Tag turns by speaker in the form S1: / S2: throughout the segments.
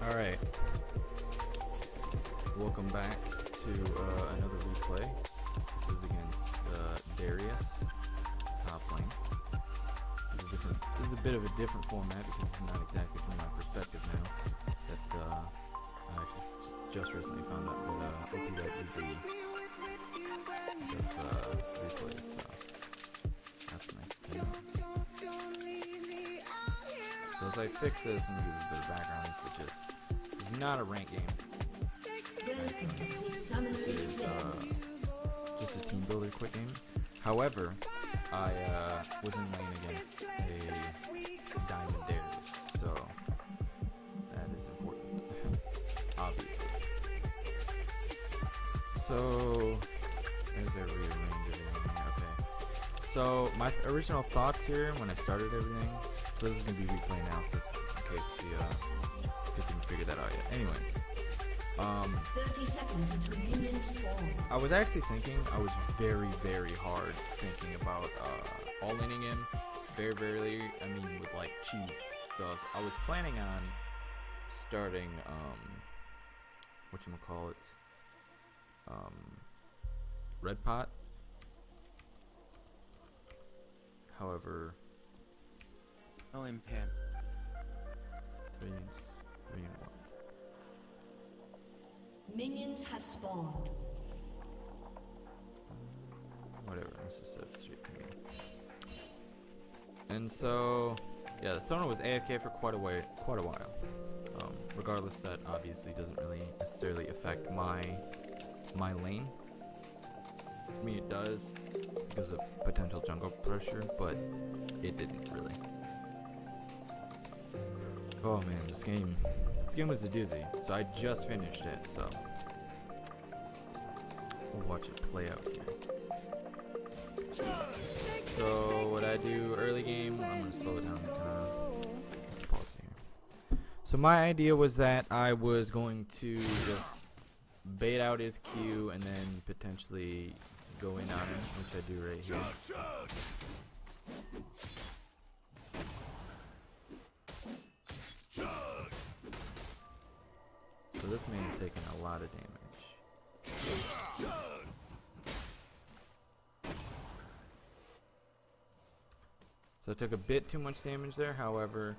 S1: Alright, welcome back to another replay. This is against Darius, top lane. This is a bit of a different format because it's not exactly from my perspective now. That I actually just recently found out that OP usually does replays, so that's nice to know. So as I fix this, let me give a bit of background. This is not a rank game. This is just a team builder quick game. However, I was in lane against a diamond Darius, so that is important, obviously. So, as I rearrange everything, okay. So, my original thoughts here when I started everything, so this is going to be replay analysis in case you didn't figure that out yet. Anyways,
S2: 30 seconds until minions spawn.
S1: I was actually thinking, I was very hard thinking about all-inning him, very, I mean with like cheese. So I was planning on starting, whatchamacallit, Red Pot. However,
S3: No impact.
S1: 3 and 1.
S2: Minions have spawned.
S1: Whatever, let's just set it straight to me. And so, yeah, the Sona was AFK for quite a while. Regardless, that obviously doesn't really necessarily affect my lane. For me, it does because of potential jungle pressure, but it didn't really. Oh man, this game was a doozy. So I just finished it, so we'll watch it play out here. So what I do early game, I'm gonna slow it down. Let's pause here. So my idea was that I was going to just bait out his Q and then potentially go in on him, which I do right here. So this man is taking a lot of damage. So I took a bit too much damage there. However,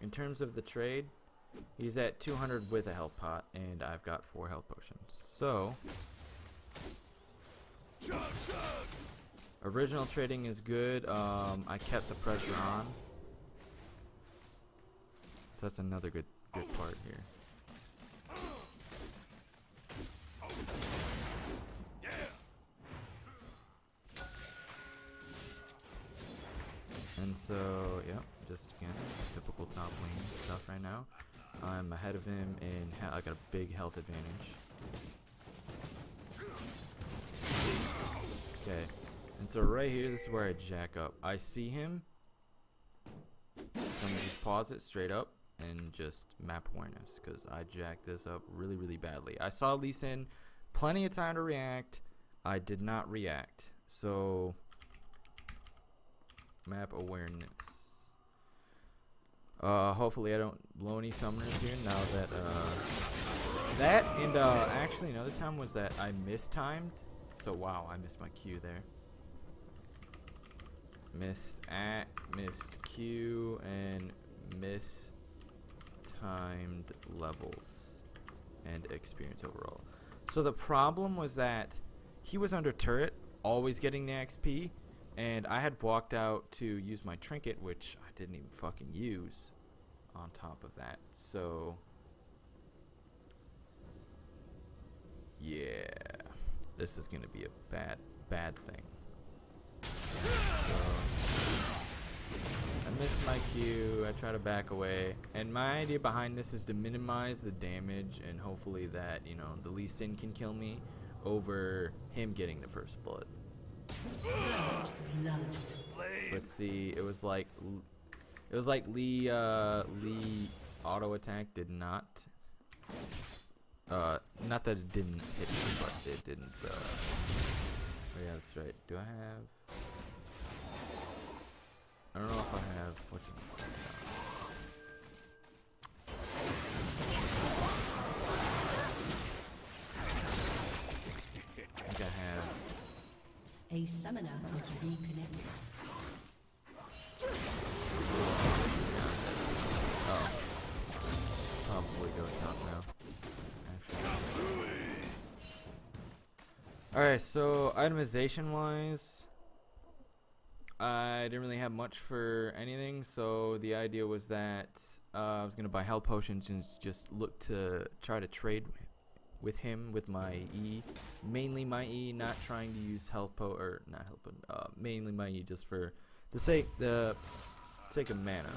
S1: in terms of the trade, he's at 200 with a health pot, and I've got 4 health potions. So original trading is good. I kept the pressure on. So that's another good part here. And so, yeah, just again, typical top lane stuff right now. I'm ahead of him and I got a big health advantage. Okay, and so right here, this is where I jack up. I see him, so I'm gonna just pause it straight up and just map awareness because I jacked this up really badly. I saw Lee Sin, plenty of time to react. I did not react, so map awareness. Hopefully I don't blow any summoners here now that that and actually another time was that I mistimed. So wow, I missed my Q there. Missed Q and mistimed levels and experience overall. So the problem was that he was under turret, always getting the XP. And I had walked out to use my trinket, which I didn't even fucking use on top of that. So, yeah, this is going to be a bad thing. So, I missed my Q. I try to back away. And my idea behind this is to minimize the damage and hopefully that, you know, the Lee Sin can kill me over him getting the first blood.
S2: First blood.
S1: Let's see, it was like Lee auto attack did not not that it didn't hit me, but it didn't oh yeah, that's right. Do I have, I don't know if I have,
S2: A summoner has reconnected.
S1: Oh. Probably go top now. Actually. Alright, so itemization wise, I didn't really have much for anything, so the idea was that I was gonna buy health potions and just look to try to trade with him with my E, mainly my E, not trying to use mainly my E just for the sake of mana.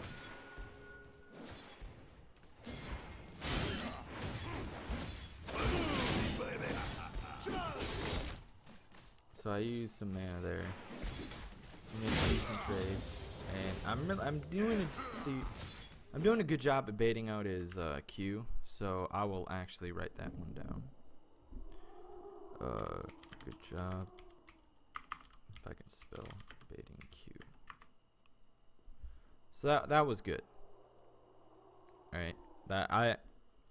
S1: So I used some mana there. Made a decent trade, and I'm doing a good job at baiting out his Q. So I will actually write that one down. Good job. If I can spell baiting Q. So that was good. All right,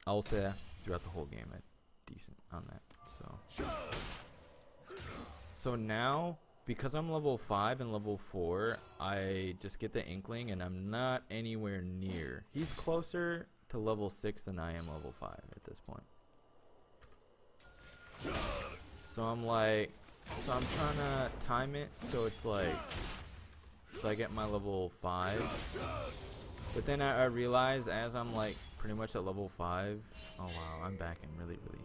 S1: I'll say that throughout the whole game, I decent on that. So now, because I'm level 5 and level 4, I just get the inkling, and I'm not anywhere near. He's closer to level 6 than I am level 5 at this point. So I'm trying to time it so it's like, so I get my level 5. But then I realize as I'm like pretty much at level 5, oh wow, I'm back in really late.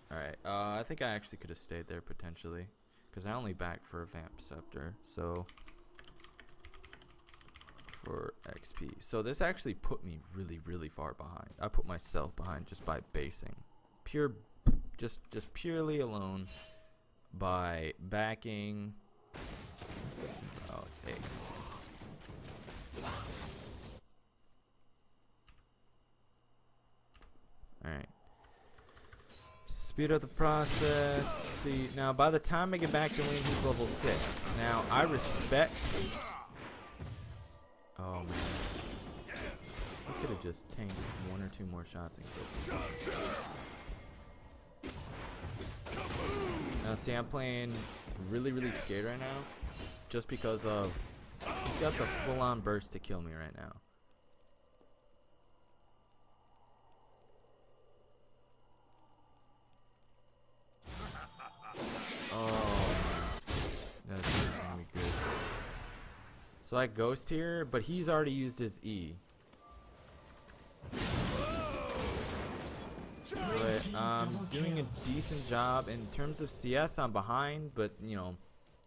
S1: Alright, I think I actually could have stayed there potentially, because I only backed for a Vamp Scepter, so for XP. So this actually put me really far behind. I put myself behind just by basing. Just purely alone by backing. Oh, it's 8. Alright. Speed up the process. See, now by the time I get back to Wayne, he's level 6. Now I respect. Oh man, I could have just tanked 1 or 2 more shots and killed him. Now see, I'm playing really scared right now, just because of he's got the full-on burst to kill me right now. So I ghost here, but he's already used his E. But I'm doing a decent job in terms of CS. I'm behind, but you know,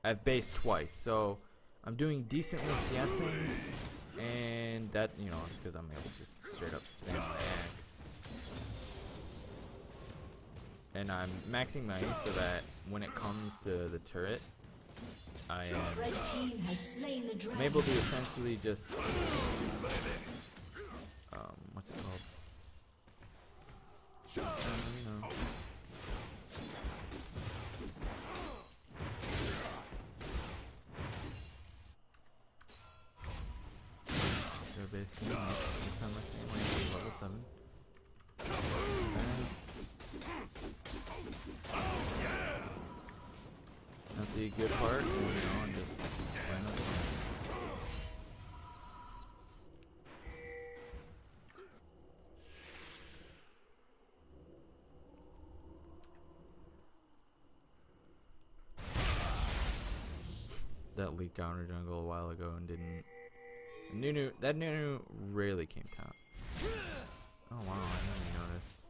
S1: I've based twice, so I'm doing decently CSing, and that, you know, it's because I'm able to just straight up spam my axe. And I'm maxing my E so that when it comes to the turret, I am able to essentially just what's it called? You know. Basically, this time I stay away from level 7. Now see a good part, you know, and just line up. That leak counter jungle a while ago and didn't. That Nunu rarely came top. Oh wow, I didn't notice.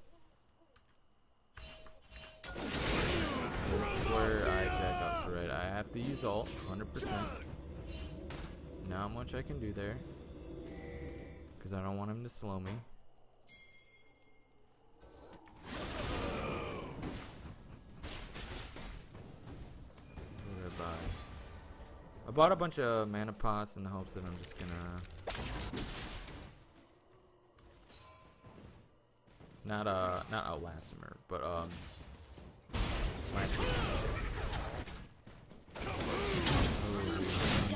S1: This is where I jack up, so right. I have to use ult, 100%. Not much I can do there, because I don't want him to slow me. So what did I buy? I bought a bunch of mana pots in the hopes that I'm just gonna not Outlastimer, but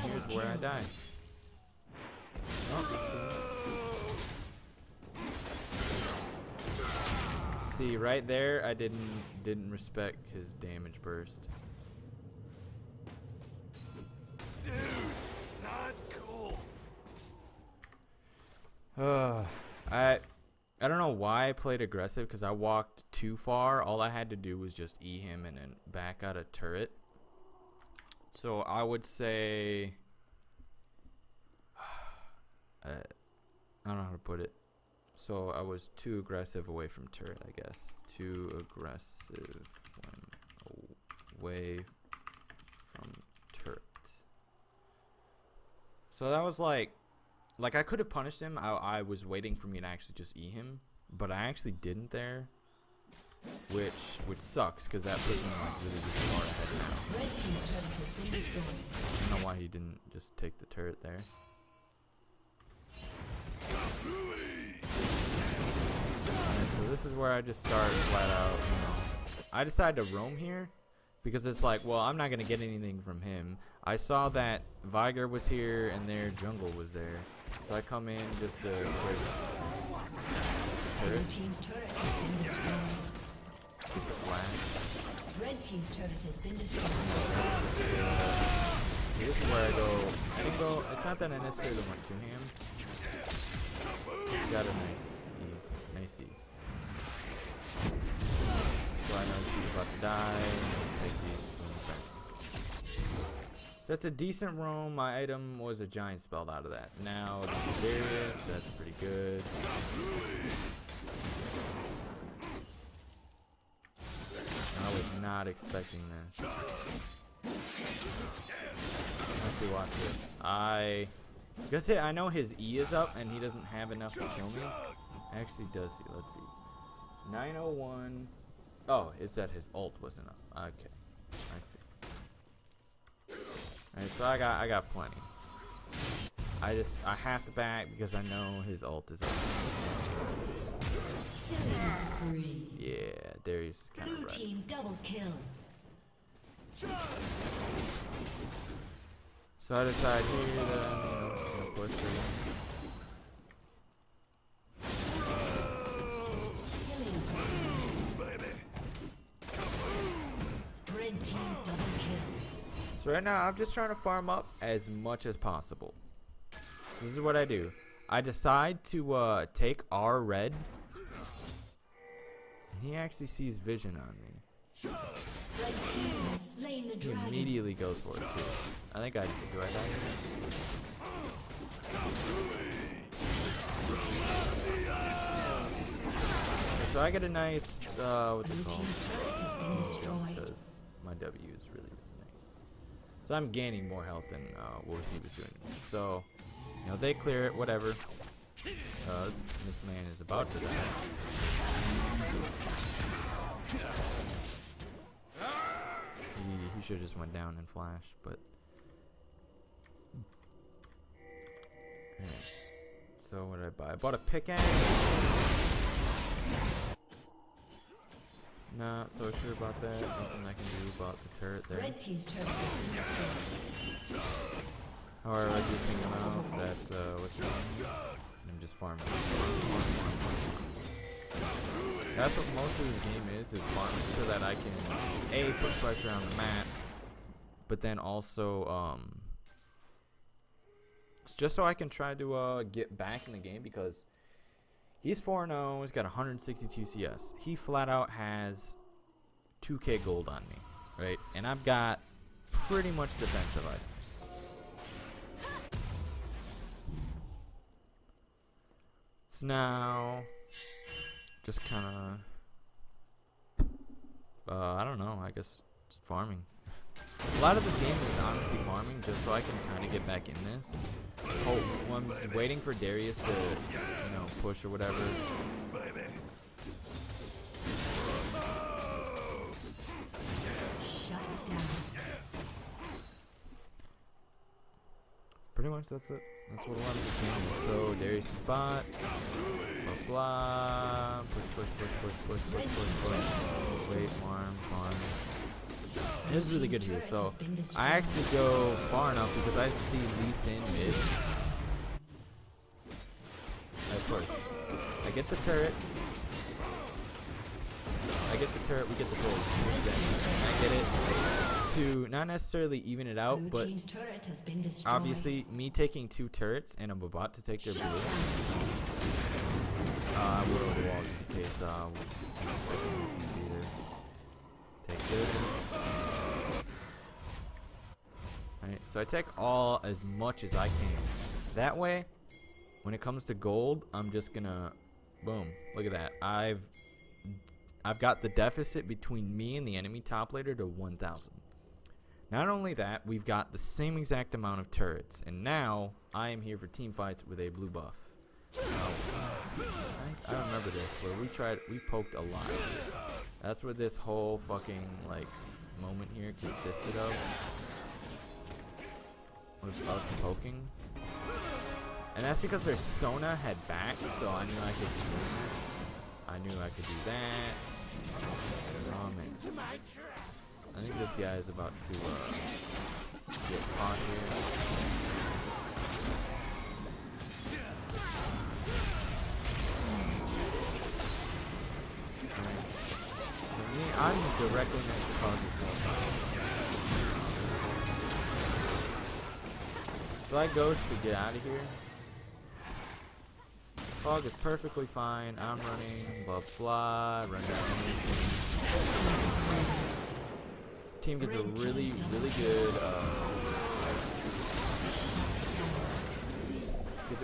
S1: here's where I die. Oh, just kidding. see right there, I didn't respect his damage burst.
S4: Dude, not cool.
S1: I don't know why I played aggressive, because I walked too far. All I had to do was just E him and then back out a turret. So I would say, I don't know how to put it. So I was too aggressive away from turret, I guess. Too aggressive when away from turret. So that was like I could have punished him. I was waiting for me to actually just E him, but I actually didn't there, which sucks, because that puts me like really far ahead now.
S2: Red team's turret has been destroyed.
S1: I don't know why he didn't just take the turret there. Alright, so this is where I just start flat out, you know. I decided to roam here because it's like, well, I'm not going to get anything from him. I saw that Viger was here and their jungle was there. So I come in just to quick turret.
S2: Blue team's turret has been destroyed.
S1: Keep the flash.
S2: Red team's turret has been destroyed.
S1: See, this is where I go. It's not that I necessarily went to him. Got a nice E. Nice E. So I know he's about to die. Take these. So that's a decent roam. My item was a giant spelled out of that. Now Darius, that's pretty good. I was not expecting this. Let's see, watch this. I know his E is up and he doesn't have enough to kill me. Actually does see. Let's see. 901. Oh, it's that his ult wasn't up. Okay. I see. Alright, so I got plenty. I have to back because I know his ult is up.
S2: Killing spree.
S1: Yeah, Darius is kind of
S2: Blue
S1: right.
S2: team double kill.
S1: So I decide here that I'm just gonna push through.
S2: Killing spree. Red team double kill.
S1: So right now I'm just trying to farm up as much as possible. So this is what I do. I decide to take our red. And he actually sees vision on me.
S2: Red team has slain the
S1: He
S2: dragon.
S1: immediately goes for it too. I think I do. I die here? So I get a nice what's it
S2: Blue
S1: called?
S2: team's turret has been destroyed.
S1: Because my W is really nice. So I'm gaining more health than what he was doing. So, you know, they clear it, whatever. This man is about to die. He should have just went down and flashed, but. Alright. So what did I buy? I bought a pickaxe. Not so sure about that. Nothing I can do about the turret there.
S2: Red team's turret has been destroyed.
S1: However, I do think about that, what's it called? I'm just farming. That's what most of this game is farming so that I can, A, put pressure on the map, but then also, it's just so I can try to, get back in the game because he's 4-0, he's got 162 CS. He flat out has 2k gold on me, right? And I've got pretty much defensive items. So now, just kind of, I don't know, I guess just farming. A lot of this game is honestly farming just so I can kind of get back in this. Oh, well, I'm just waiting for Darius to, you know, push or whatever.
S2: Shut down.
S1: Pretty much that's it. That's what a lot of this game is. So Darius' bot, blah blah, push, wait, farm. It is really good here. So I actually go far enough because I see Lee Sin mid. I push. I get the turret. get the turret, we get the gold. I get it to not necessarily even it out,
S2: Blue
S1: but
S2: team's turret has been destroyed.
S1: obviously me taking 2 turrets and I'm about to take their blue. I will go to the wall just in case take this. Alright, so I take all as much as I can. That way, when it comes to gold, I'm just gonna boom. Look at that. I've got the deficit between me and the enemy top laner to 1,000. Not only that, we've got the same exact amount of turrets, and now I am here for team fights with a blue buff. I remember this where we poked a lot. That's what this whole fucking like moment here consisted of. Was us poking. And that's because their Sona had back, so I knew I could do this. I knew I could do that. Oh man. I think this guy is about to get caught here. I'm directly next to Foggy's wall. So I ghost to get out of here. Fog is perfectly fine. I'm running, blah blah, run down. Team gets a really good.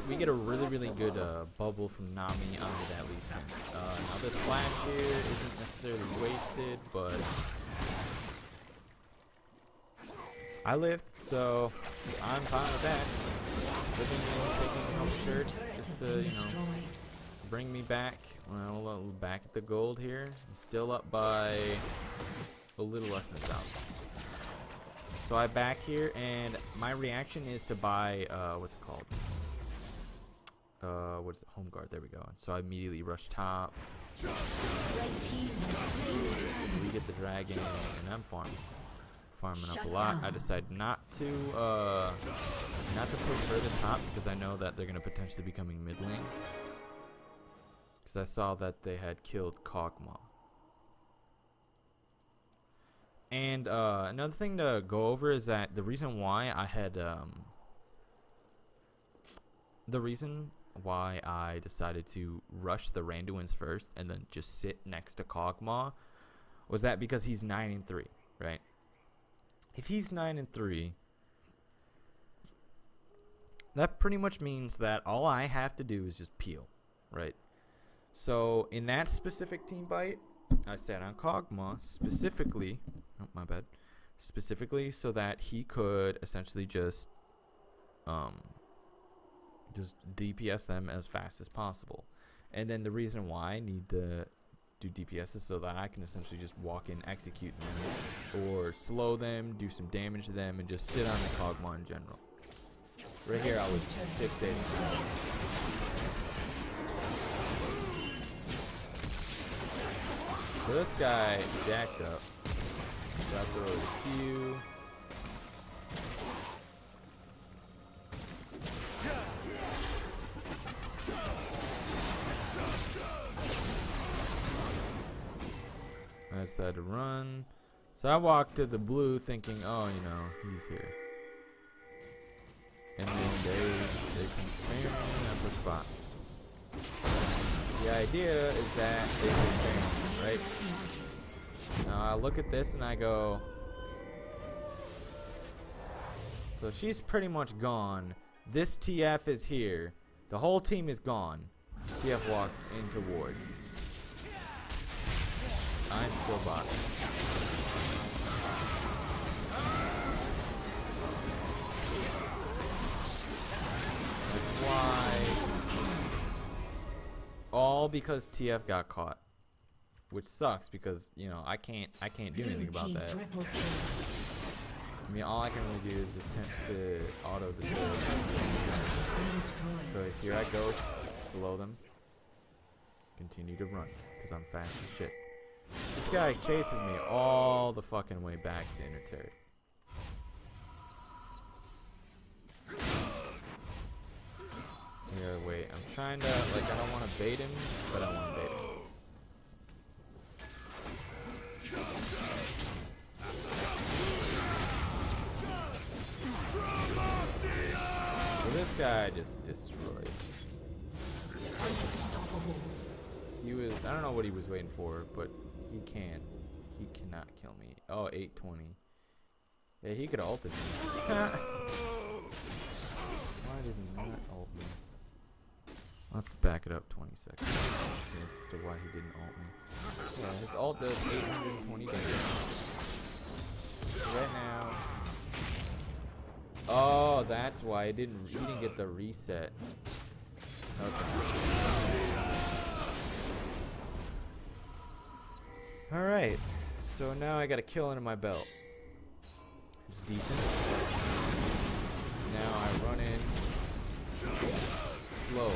S1: We get a really good bubble from Nami onto that Lee Sin. Now this flash here isn't necessarily wasted, but I lived, so I'm fine with that. Living in, taking home shirts, just to, you know, bring me back. Well, back at the gold here. Still up by a little less than 1,000. So I back here, and my reaction is to buy, what's it called? What is it? Home guard. There we go. So I immediately rush top. So we get the dragon, and I'm farming up a lot. I decided not to push further top because I know that they're gonna potentially be coming mid lane. Because I saw that they had killed Kog'Maw. And another thing to go over is that the reason why I had I decided to rush the Randuins first and then just sit next to Kog'Maw was that because he's 9-3, right? If he's 9-3, that pretty much means that all I have to do is just peel, right? So in that specific team fight, I sat on Kog'Maw specifically, oh my bad, specifically so that he could essentially just DPS them as fast as possible. And then the reason why I need to do DPS is so that I can essentially just walk in, execute them, or slow them, do some damage to them, and just sit on the Kog'Maw in general. Right here I was fixating. So this guy jacked up. So I throw a Q. I decided to run. So I walked to the blue thinking, oh, you know, he's here. And then they can spam me at the spot. The idea is that they can spam me, right? Now I look at this and I go, so she's pretty much gone. This TF is here. The whole team is gone. TF walks into ward. I'm still bottom. That's why. All because TF got caught, which sucks because you know I can't do anything about that. I mean, all I can really do is attempt to auto destroy. So here I go, slow them, continue to run because I'm fast as shit. This guy chases me all the fucking way back to inner turret. Here, wait, I'm trying to, like, I don't want to bait him, but I want to bait him. guy just destroyed.
S2: Unstoppable.
S1: He was, I don't know what he was waiting for, but he can. He cannot kill me. Oh, 820. Yeah, he could have ulted me. Why did he not ult me? Let's back it up 20 seconds as to why he didn't ult me. Yeah, his ult does 820 damage. Right now. Oh, that's why he didn't get the reset. Okay. Alright. So now I got a kill under my belt. It's decent. Now I run in slow.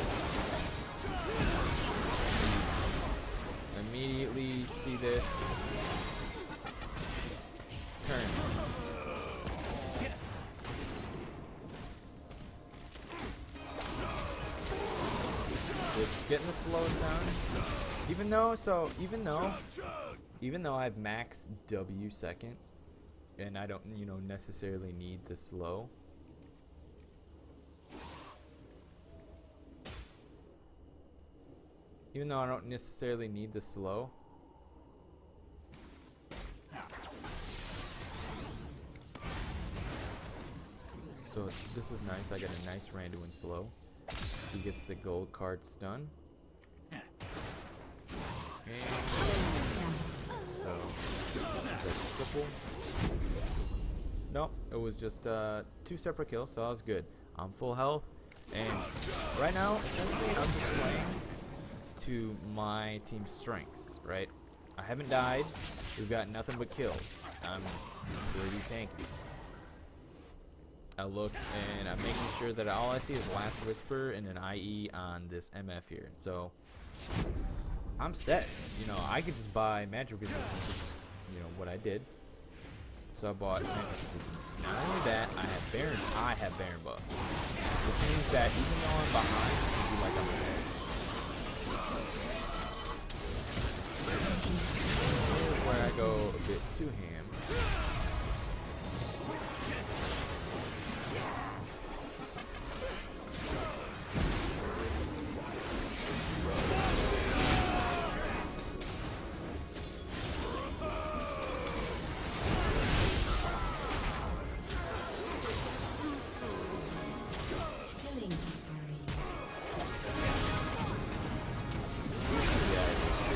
S1: Immediately see this. Turn. It's getting the slows down. Even though I've max W second and I don't, necessarily need the slow. Even though I don't necessarily need the slow. So this is nice. I got a nice Randuin slow. He gets the gold card stun. And so that's triple. Nope, it was just 2 separate kills, so I was good. I'm full health, and right now, essentially, I'm just playing to my team's strengths, right? I haven't died. We've got nothing but kills. I'm pretty tanky. I look and I'm making sure that all I see is Last Whisper and an IE on this MF here. So I'm set. I could just buy magic resistance, which is, what I did. So I bought magic resistance. Not only that, I have Baron buff. Which means that even though I'm behind, I can do like I'm ahead. Here's where I go a bit too ham.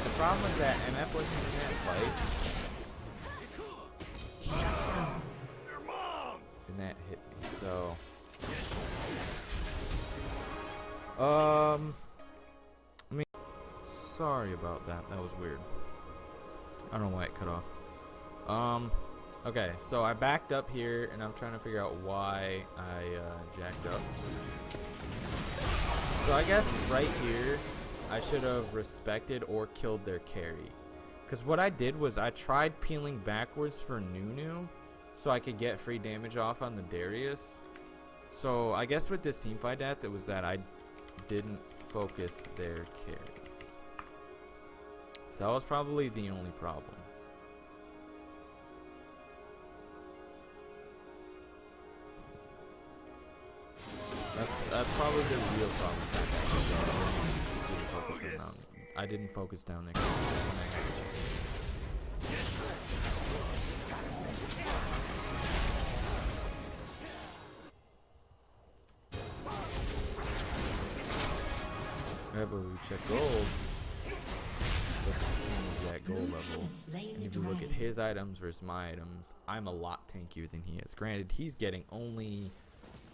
S1: The problem was that MF wasn't in that fight. And that hit me, so I mean, sorry about that. That was weird. I don't know why it cut off. Okay, so I backed up here and I'm trying to figure out why I jacked up. So I guess right here I should have respected or killed their carry. Because what I did was I tried peeling backwards for Nunu so I could get free damage off on the Darius. So I guess with this teamfight death, it was that I didn't focus their carries. So that was probably the only problem. That's probably the real problem. I didn't focus down there. Right, but we check gold. That's the same exact gold level. And if you look at his items versus my items, I'm a lot tankier than he is. Granted, he's getting only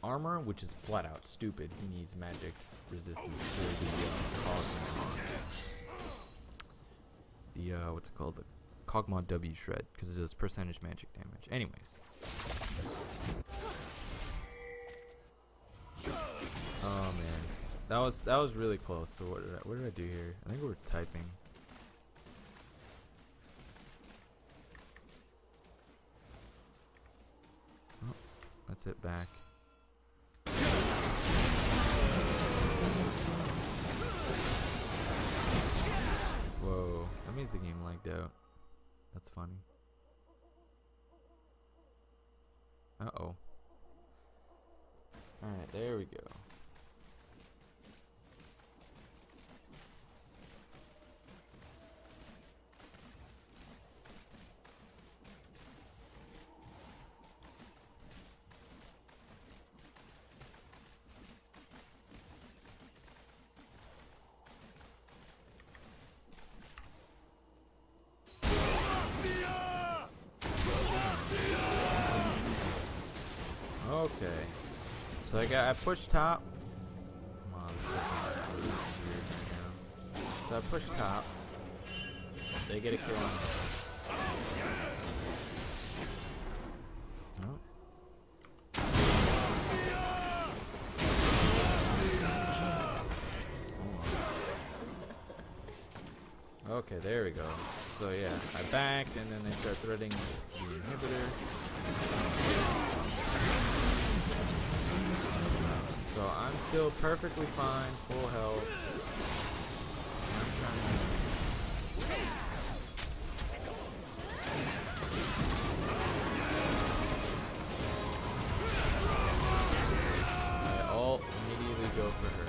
S1: armor, which is flat out stupid. He needs magic resistance for the what's it called, the Kog'Maw W shred, because it does percentage magic damage. Anyways, oh man, that was really close. So what did I do here? I think we were typing. Oh, that's it back. Whoa, that means the game lagged out. That's funny. Uh-oh. Alright, there we go. I pushed top. Come on, this is really weird right now. So I push top. They get a kill on me. Oh. Okay, there we go. So yeah, I backed and then they start threading the inhibitor. So I'm still perfectly fine, full health. I'm trying to... I ult, immediately go for her.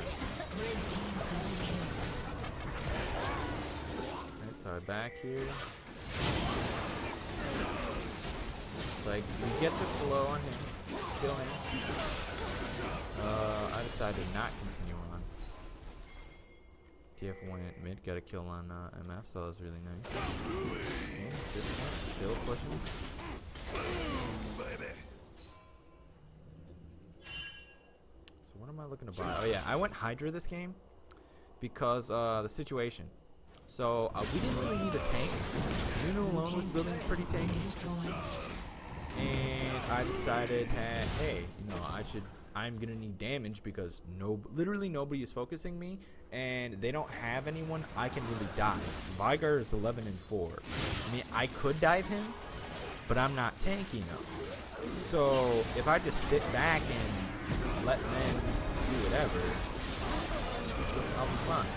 S1: Okay, so I back here. Like, we get the slow on him, kill him. I decided not to continue on. TF went mid, got a kill on MF, so that was really nice. Okay, this one, still pushing. So what am I looking to buy? Oh yeah, I went Hydra this game because the situation. So we didn't really need a tank. Nuno alone was building pretty tanky. And I decided, hey, you know, I'm gonna need damage because literally nobody is focusing me, and they don't have anyone I can really dive. Vigar is 11 and 4. I mean, I could dive him, but I'm not tanky enough. So if I just sit back and let them do whatever, I'll be fine.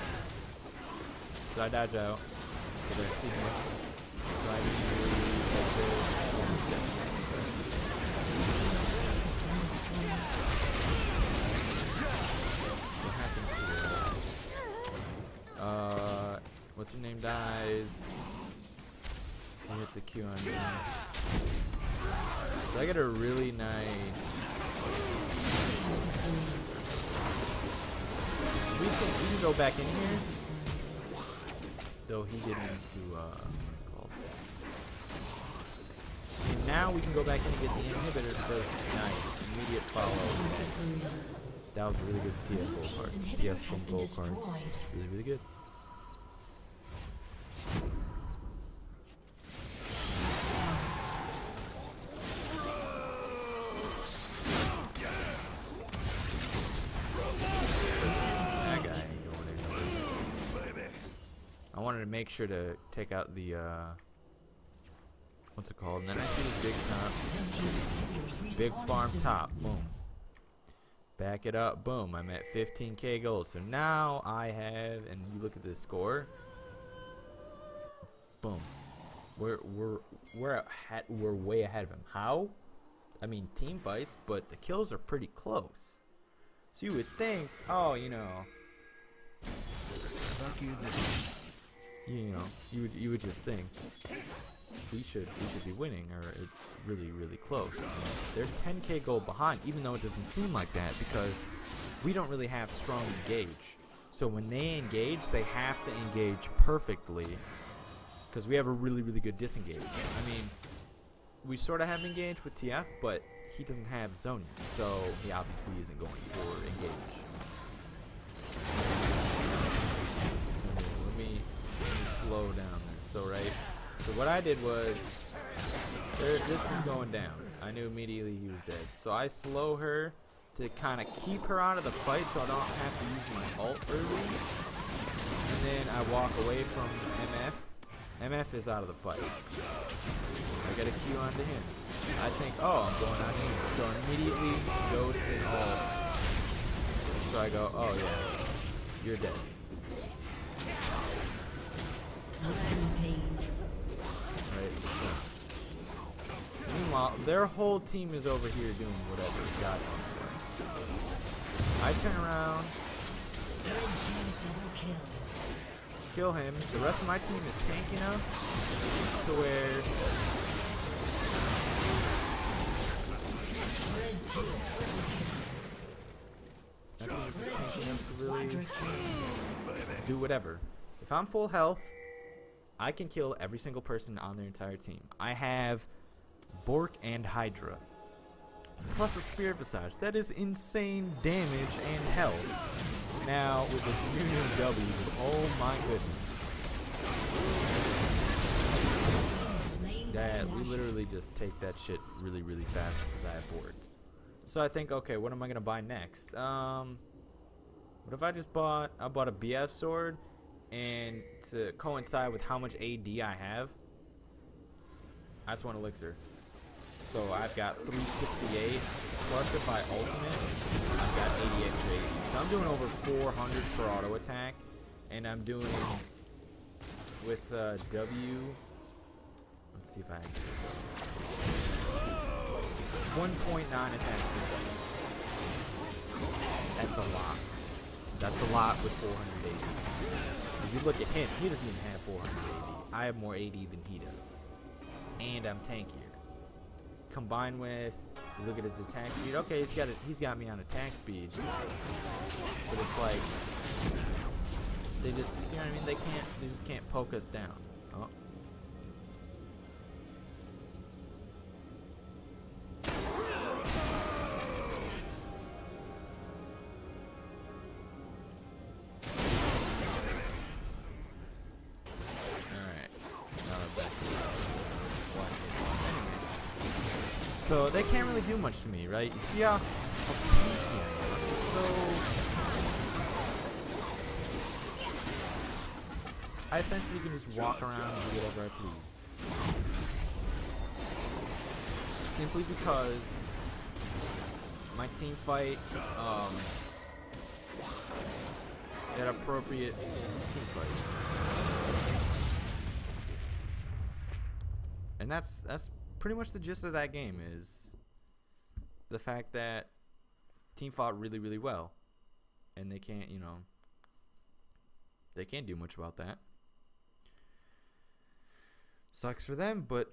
S1: So I dodge out. So I see him. So I just really like this. What's her name dies. He hits a Q on me. So I get a really nice. We can go back in here. Though he didn't to what's it called? And now we can go back in and get the inhibitor first. Nice. Immediate follow. That was a really good TF gold cards. TF from gold cards. Really, really good. That guy ain't going anywhere. I wanted to make sure to take out the what's it called? And then I see this big top. Big farm top. Boom. Back it up, boom, I'm at 15k gold. So now I have, and you look at this score, boom, we're way ahead of him. How? I mean, team fights, but the kills are pretty close. So you would think, oh, you know, you would just think we should be winning, or it's really close. They're 10k gold behind, even though it doesn't seem like that, because we don't really have strong engage. So when they engage, they have to engage perfectly, because we have a really good disengage. I mean, we sort of have engage with TF, but he doesn't have zone yet, so he obviously isn't going for engage. So let me slow down this. So so what I did was, this is going down. I knew immediately he was dead. So I slow her to kind of keep her out of the fight so I don't have to use my ult early. And then I walk away from MF. MF is out of the fight. I get a Q onto him. I think, oh, I'm going on him. So I immediately ghost and ult. So I go, oh yeah, you're dead. Right. Meanwhile, their whole team is over here doing whatever God wants. I turn around, kill him. The rest of my team is tank enough to where that team is just tank enough to really do whatever. If I'm full health, I can kill every single person on their entire team. I have Bork and Hydra. plus a Spirit Visage. That is insane damage and health. Now, with this new W, oh my goodness. Yeah, we literally just take that shit really, really fast because I have board. So I think, okay, what am I gonna buy next? What if I just bought a BF sword, and to coincide with how much AD I have, I just want elixir. So I've got 368 plus if I ultimate, I've got 80 extra AD. So I'm doing over 400 for auto attack, and I'm doing with W. Let's see if I can 1.9 attacks per second. That's a lot. That's a lot with 400 AD. If you look at him, he doesn't even have 400 AD. I have more AD than he does, and I'm tankier. Combined with, you look at his attack speed. Okay, he's got me on attack speed, but it's like they just, you see what I mean? They just can't poke us down. Oh. So they can't really do much to me, right? You see how tanky I am? So I essentially can just walk around and do whatever I please. Simply because my team fight, an appropriate team fight. And that's pretty much the gist of that game, is the fact that team fought really, really well, and they can't, they can't do much about that. Sucks for them, but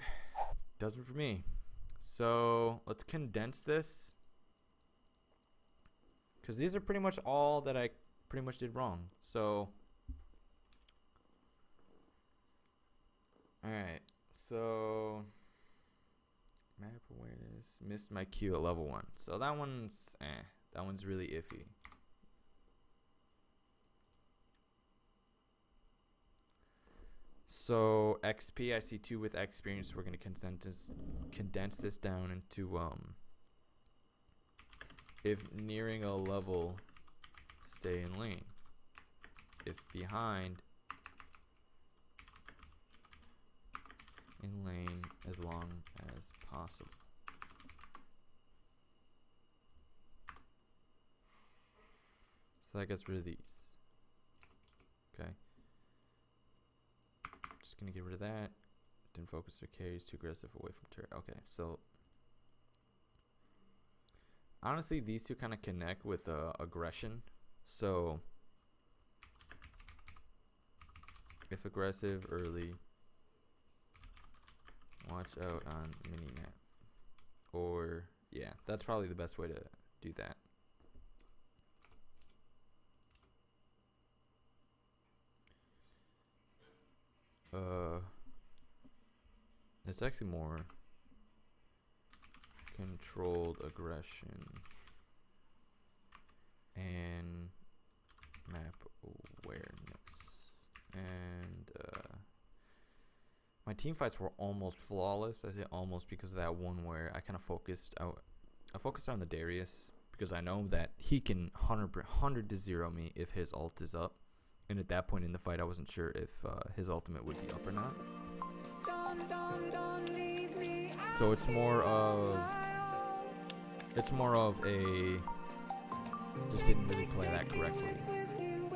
S1: doesn't for me. So let's condense this, because these are pretty much all that I pretty much did wrong. So alright, so map awareness, missed my Q at level 1. So that one's that one's really iffy. So XP, I see 2 with experience. So we're gonna condense this down into if nearing a level, stay in lane. If behind, in lane as long as possible. So that gets rid of these. Okay. Just gonna get rid of that. Didn't focus their carries, too aggressive away from turret. Okay, so honestly, these two kind of connect with aggression. So if aggressive early, watch out on mini-map. Or, yeah, that's probably the best way to do that. It's actually more controlled aggression and map awareness. And my team fights were almost flawless. I say almost because of that one where I kind of focused out. I focused on the Darius because I know that he can 100 to 0 me if his ult is up. And at that point in the fight, I wasn't sure if his ultimate would be up or not. So it's more of a just didn't really play that correctly.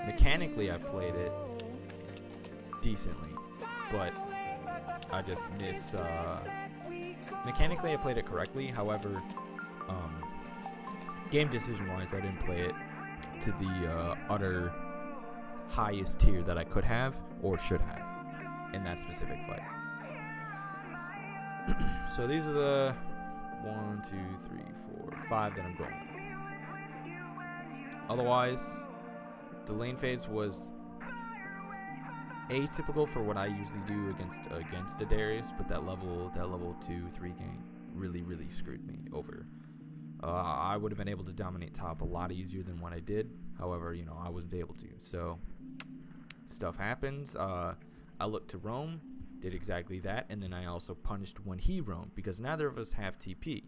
S1: Mechanically, I played it decently, but I just miss. Mechanically, I played it correctly. However, game decision-wise, I didn't play it to the utter highest tier that I could have or should have in that specific fight. So these are the 1, 2, 3, 4, 5 that I'm going with. Otherwise, the lane phase was atypical for what I usually do against a Darius, but that level 2, 3 game really screwed me over. I would have been able to dominate top a lot easier than what I did. However, you know, I wasn't able to. So stuff happens. I looked to roam, did exactly that, and then I also punished when he roamed because neither of us have TP.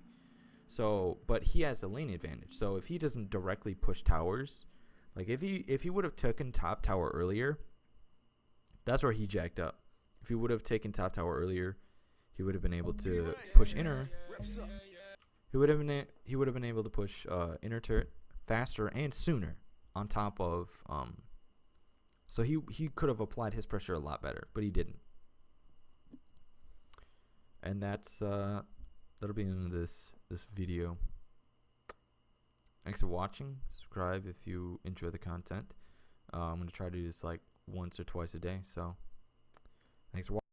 S1: So, but he has the lane advantage. So if he doesn't directly push towers, like if he would have taken top tower earlier, that's where he jacked up. If he would have taken top tower earlier, he would have been able to push inner. He would have been able to push inner turret faster and sooner. On top of so he could have applied his pressure a lot better, but he didn't. And that's that'll be the end of this video. Thanks for watching. Subscribe if you enjoy the content. I'm gonna try to do this like once or twice a day. So thanks for watching.